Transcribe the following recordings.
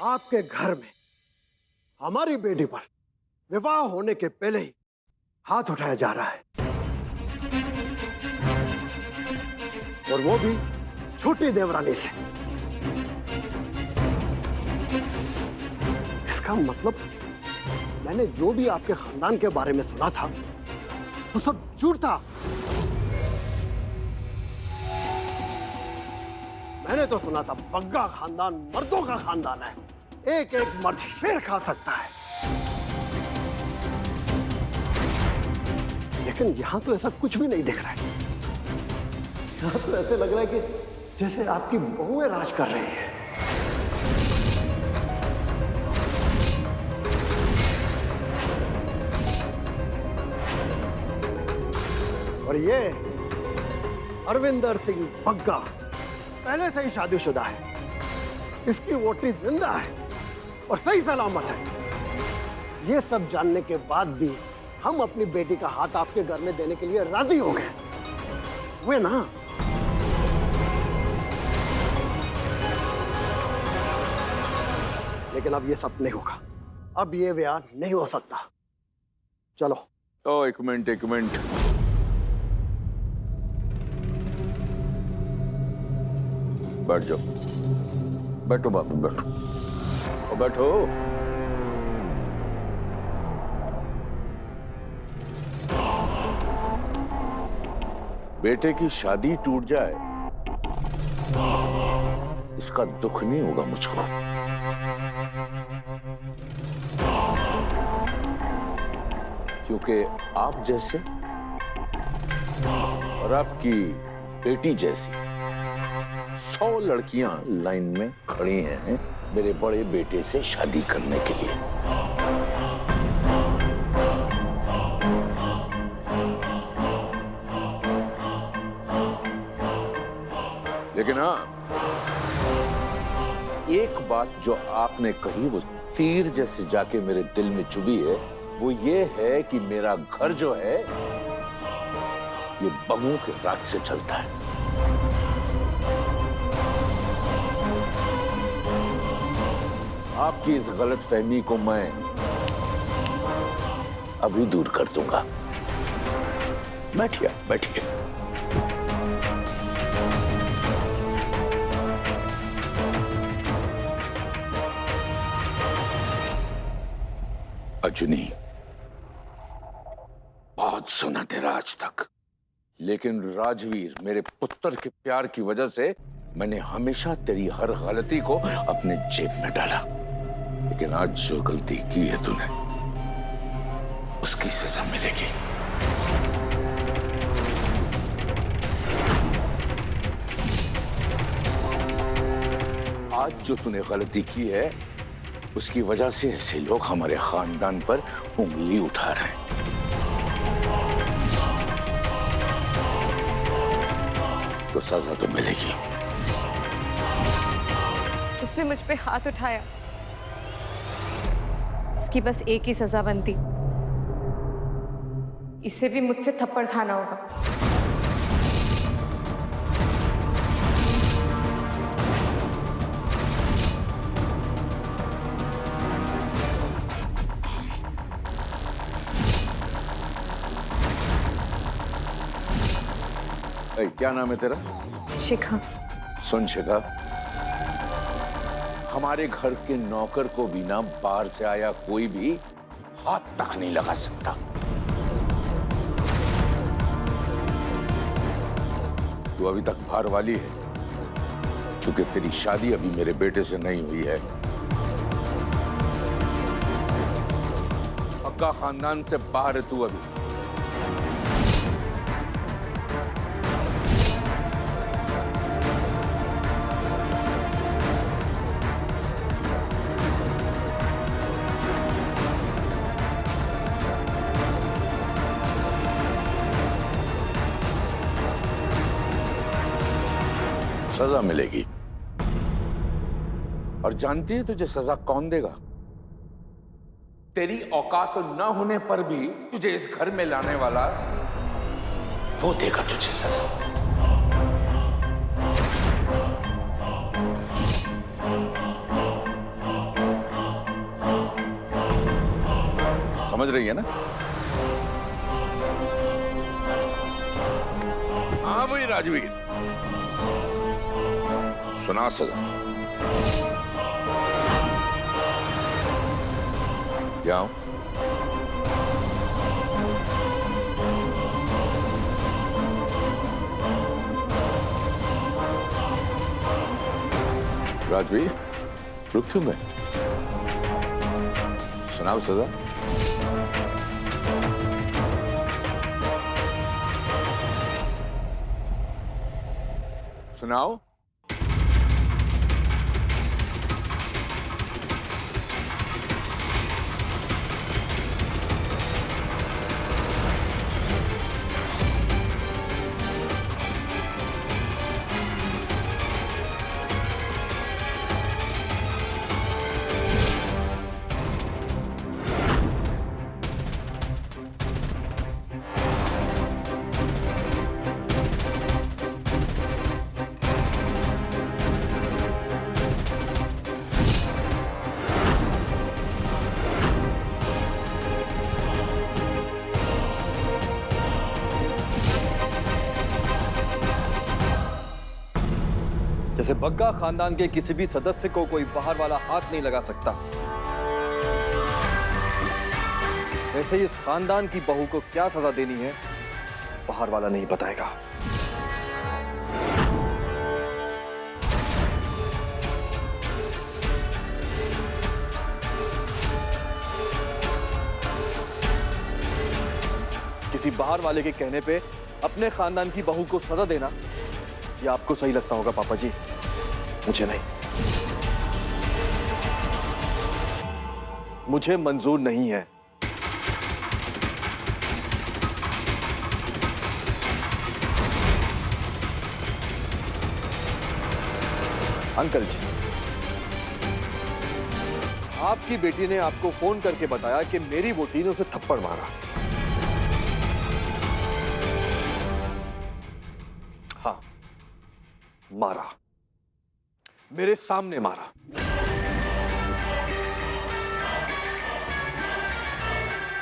आपके घर में हमारी बेटी पर विवाह होने के पहले ही हाथ उठाया जा रहा है, और वो भी छोटी देवरानी से। इसका मतलब मैंने जो भी आपके खानदान के बारे में सुना था वो सब झूठ था। मैंने तो सुना था बग्गा खानदान मर्दों का खानदान है, एक एक मर्द शेर खा सकता है। लेकिन यहां तो ऐसा कुछ भी नहीं दिख रहा है। यहां तो ऐसे लग रहा है कि जैसे आपकी बहुएं राज कर रही है। और ये अरविंदर सिंह बग्गा पहले से ही शादीशुदा है, इसकी वोटी जिंदा है और सही सलामत है। ये सब जानने के बाद भी हम अपनी बेटी का हाथ आपके घर में देने के लिए राजी हो गए, हुए ना? लेकिन अब ये सब नहीं होगा, अब ये ब्याह नहीं हो सकता। चलो। ओ एक मिनट। बैठ जाओ, बैठो बापू, बैठो। बेटे की शादी टूट जाए इसका दुख नहीं होगा मुझको, क्योंकि आप जैसे और आपकी बेटी जैसी 100 लड़कियां लाइन में खड़ी हैं मेरे बड़े बेटे से शादी करने के लिए। लेकिन हाँ, एक बात जो आपने कही वो तीर जैसे जाके मेरे दिल में चुभी है, वो ये है कि मेरा घर जो है ये बहुओं के राज से चलता है। आपकी इस गलतफहमी को मैं अभी दूर कर दूंगा। बैठिए। अजनी, बहुत सुना तेरा आज तक, लेकिन राजवीर मेरे पुत्र के प्यार की वजह से मैंने हमेशा तेरी हर गलती को अपने जेब में डाला। लेकिन आज जो गलती की है तूने, उसकी सजा मिलेगी। आज जो तूने गलती की है उसकी वजह से ऐसे लोग हमारे खानदान पर उंगली उठा रहे हैं। तो सजा तो मिलेगी। उसने मुझ पे हाथ उठाया, इसकी बस एक ही सजा बनती, इसे भी मुझसे थप्पड़ खाना होगा। क्या नाम है तेरा? शिखा। सुन शिखा, हमारे घर के नौकर को भी ना बाहर से आया कोई भी हाथ तक नहीं लगा सकता। तू अभी तक बाहर वाली है, क्योंकि तेरी शादी अभी मेरे बेटे से नहीं हुई है। पक्का खानदान से बाहर है तू अभी। सजा मिलेगी। और जानती है तुझे सजा कौन देगा? तेरी औकात न होने पर भी तुझे इस घर में लाने वाला वो देगा तुझे सजा। समझ रही है ना? हाँ भाई राजवीर, सुना सजा। जाओ। राजवीर, रुक क्यों गए? सुनाओ सजा। सुनाओ। जैसे बग्गा खानदान के किसी भी सदस्य को कोई बाहर वाला हाथ नहीं लगा सकता, वैसे ही इस खानदान की बहू को क्या सजा देनी है बाहर वाला नहीं बताएगा। किसी बाहर वाले के कहने पे अपने खानदान की बहू को सजा देना ये आपको सही लगता होगा पापा जी, मुझे नहीं। मुझे मंजूर नहीं है। अंकल जी, आपकी बेटी ने आपको फोन करके बताया कि मेरी वोटी ने उसे थप्पड़ मारा। हाँ, मारा, मेरे सामने मारा।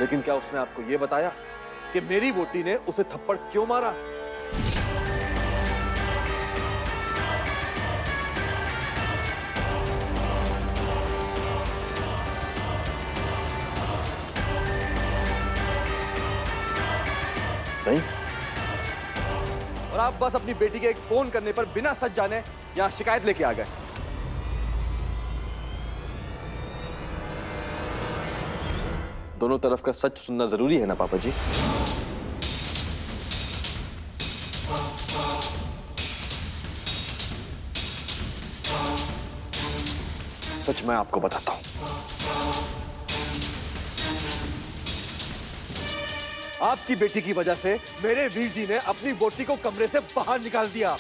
लेकिन क्या उसने आपको यह बताया कि मेरी वोटी ने उसे थप्पड़ क्यों मारा? नहीं। और आप बस अपनी बेटी के एक फोन करने पर बिना सच जाने यहां शिकायत लेके आ गए। दोनों तरफ का सच सुनना जरूरी है ना पापा जी? सच मैं आपको बताता हूं। आपकी बेटी की वजह से मेरे वीर जी ने अपनी वोटी को कमरे से बाहर निकाल दिया।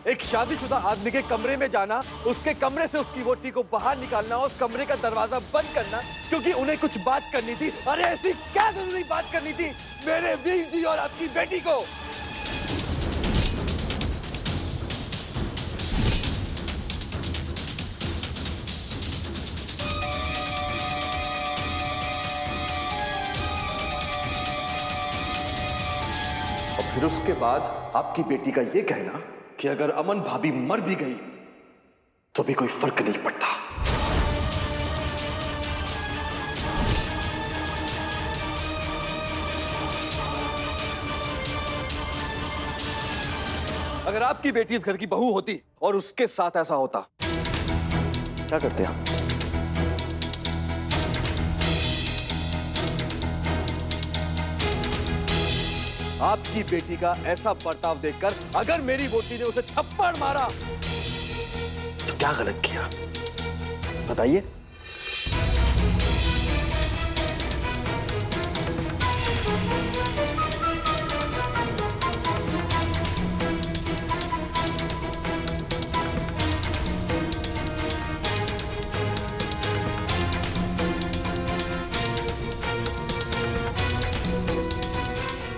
एक शादीशुदा आदमी के कमरे में जाना, उसके कमरे से उसकी वोटी को बाहर निकालना, उस कमरे का दरवाजा बंद करना क्योंकि उन्हें कुछ बात करनी थी। अरे ऐसी क्या जरूरी बात करनी थी मेरे वीर जी और आपकी बेटी को? और फिर उसके बाद आपकी बेटी का यह कहना कि अगर अमन भाभी मर भी गई तो भी कोई फर्क नहीं पड़ता। अगर आपकी बेटी इस घर की बहू होती और उसके साथ ऐसा होता, क्या करते आप? आपकी बेटी का ऐसा बर्ताव देखकर अगर मेरी वोटी ने उसे थप्पड़ मारा तो क्या गलत किया बताइए?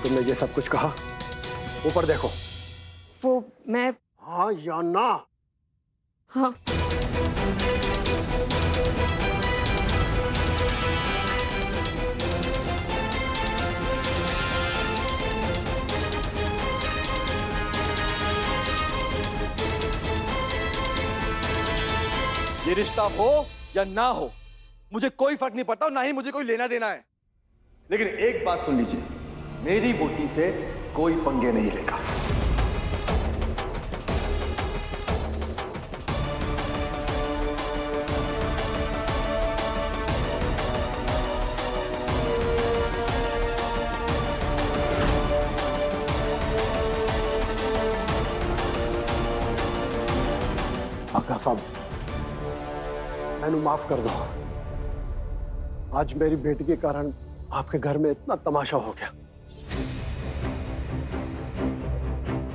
तुमने ये सब कुछ कहा, ऊपर देखो। वो मैं हाँ या ना? हाँ ये रिश्ता हो या ना हो, मुझे कोई फर्क नहीं पड़ता और ना ही मुझे कोई लेना देना है। लेकिन एक बात सुन लीजिए, मेरी वोटी से कोई पंगे नहीं लेगा। आका साहब, मैंने माफ कर दो। आज मेरी बेटी के कारण आपके घर में इतना तमाशा हो गया।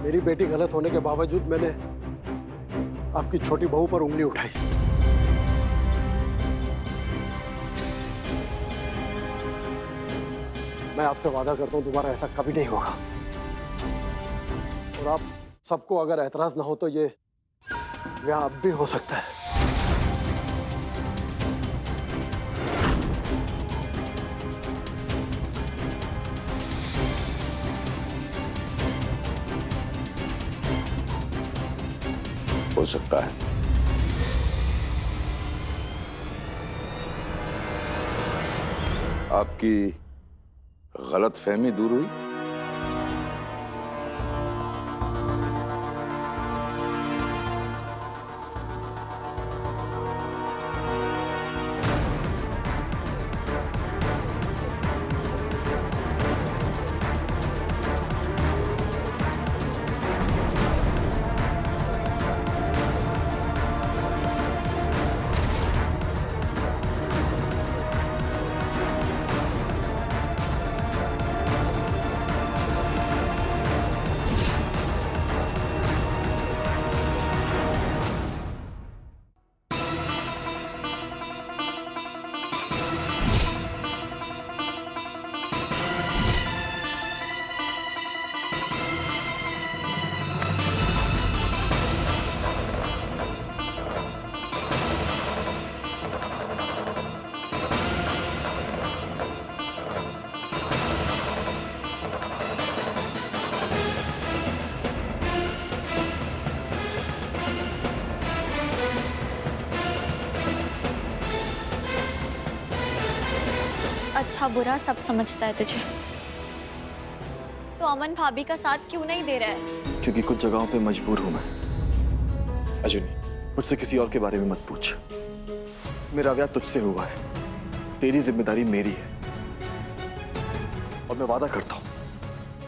मेरी बेटी गलत होने के बावजूद मैंने आपकी छोटी बहू पर उंगली उठाई। मैं आपसे वादा करता हूं दोबारा ऐसा कभी नहीं होगा। और आप सबको अगर एतराज ना हो तो ये ब्याह अब भी हो सकता है। हो सकता है। आपकी गलतफहमी दूर हुई? अच्छा बुरा सब समझता है तुझे, तो अमन भाभी का साथ क्यों नहीं दे रहा है? क्योंकि कुछ जगहों पे मजबूर हूं मैं। अजुनी, मुझसे किसी और के बारे में मत पूछ। मेरा ब्याह तुझसे हुआ है, तेरी जिम्मेदारी मेरी है। और मैं वादा करता हूं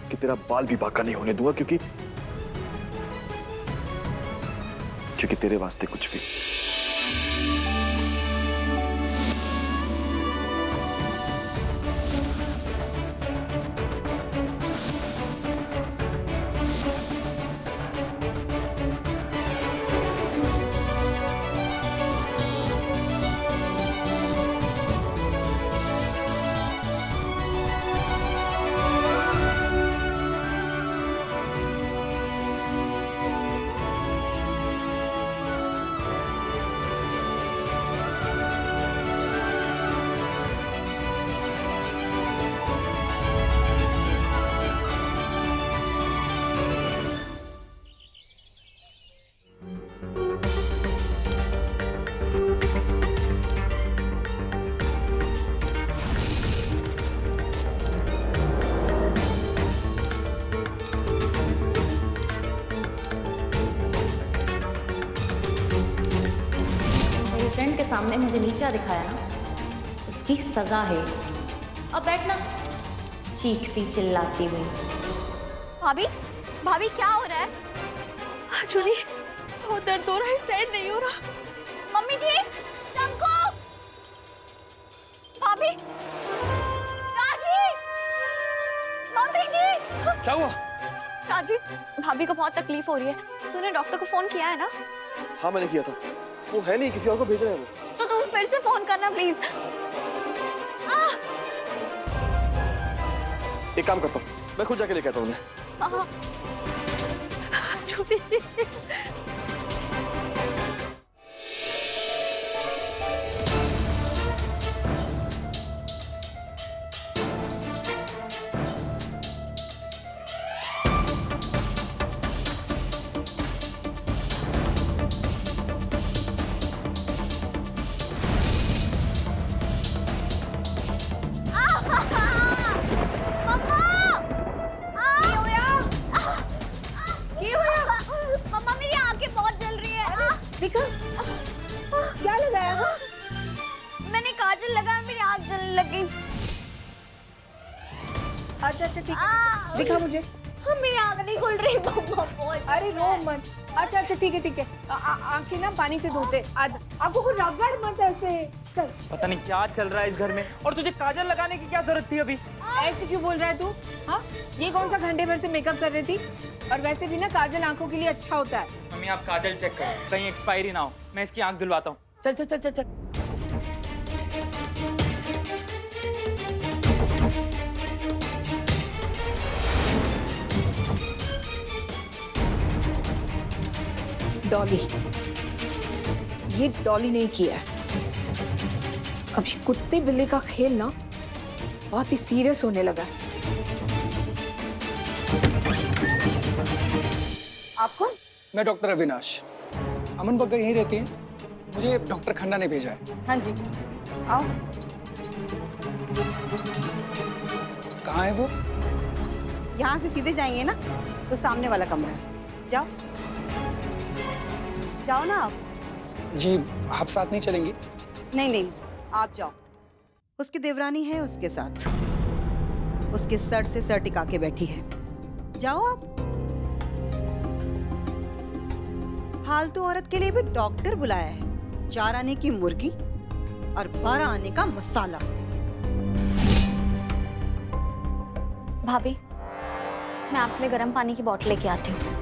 कि तेरा बाल भी बाका नहीं होने दूंगा, क्योंकि तेरे वास्ते कुछ भी। फ्रेंड के सामने मुझे नीचा दिखाया ना, उसकी सजा है। अब बैठना, चीखती चिल्लाती हुई। भाभी, भाभी क्या हो रहा है? आजुनी, बहुत दर्द हो रहा है, सहन नहीं हो रहा। मम्मी जी, चंको, भाभी, राजी, मम्मी जी। क्या हुआ? राजीव, भाभी को बहुत तकलीफ हो रही है। तूने डॉक्टर को फोन किया है ना? हाँ मैंने किया था, वो है नहीं, किसी और को भेज रहे हैं वो। तो तुम फिर से फोन करना प्लीज। एक काम करता हूँ, मैं खुद जाके लेके आता हूँ उन्हें। चूड़ी। मम्मा मेरी आंखें बहुत जल रही है। देखा क्या लगाया? हाँ मैंने काजल लगाया, मेरी आंख जलने लग गई। अच्छा अच्छा ठीक है, दिखा मुझे। हाँ, मेरी आंख नहीं खुल रही मम्मा बहुत। अरे रो मत। अच्छा अच्छा ठीक है ठीक है। आंखें ना पानी से धोते। आज आंखों को रगड़ मत ऐसे। चल। पता नहीं क्या चल रहा है इस घर में, और तुझे काजल लगाने की क्या जरूरत थी अभी? ऐसे क्यों बोल रहा है तू? हाँ ये कौन सा घंटे भर से मेकअप कर रही थी? और वैसे भी ना काजल आंखों के लिए अच्छा होता है। मम्मी आप काजल चेक करो, कहीं एक्सपायरी ना हो। मैं इसकी आंख धुलवाता हूँ। चल चल चल चल चल। डॉली, ये डॉली ने किया है। अब ये कुत्ते बिल्ली का खेल ना बहुत ही सीरियस होने लगा है। आप कौन? मैं डॉक्टर अविनाश। अमन बग्गा यहीं रहती है, मुझे डॉक्टर खन्ना ने भेजा है। हाँ जी, आओ। कहाँ है वो? यहाँ से सीधे जाएंगे ना तो सामने वाला कमरा है। जाओ जाओ ना आप। जी आप साथ नहीं चलेंगी? नहीं नहीं, आप जाओ। उसकी देवरानी है उसके साथ, उसके सर से सर टिका के बैठी है। जाओ आप। फालतू औरत के लिए भी डॉक्टर बुलाया है। 4 आने की मुर्गी और 12 आने का मसाला। भाभी, मैं आपके लिए गर्म पानी की बोतल लेके आती हूँ।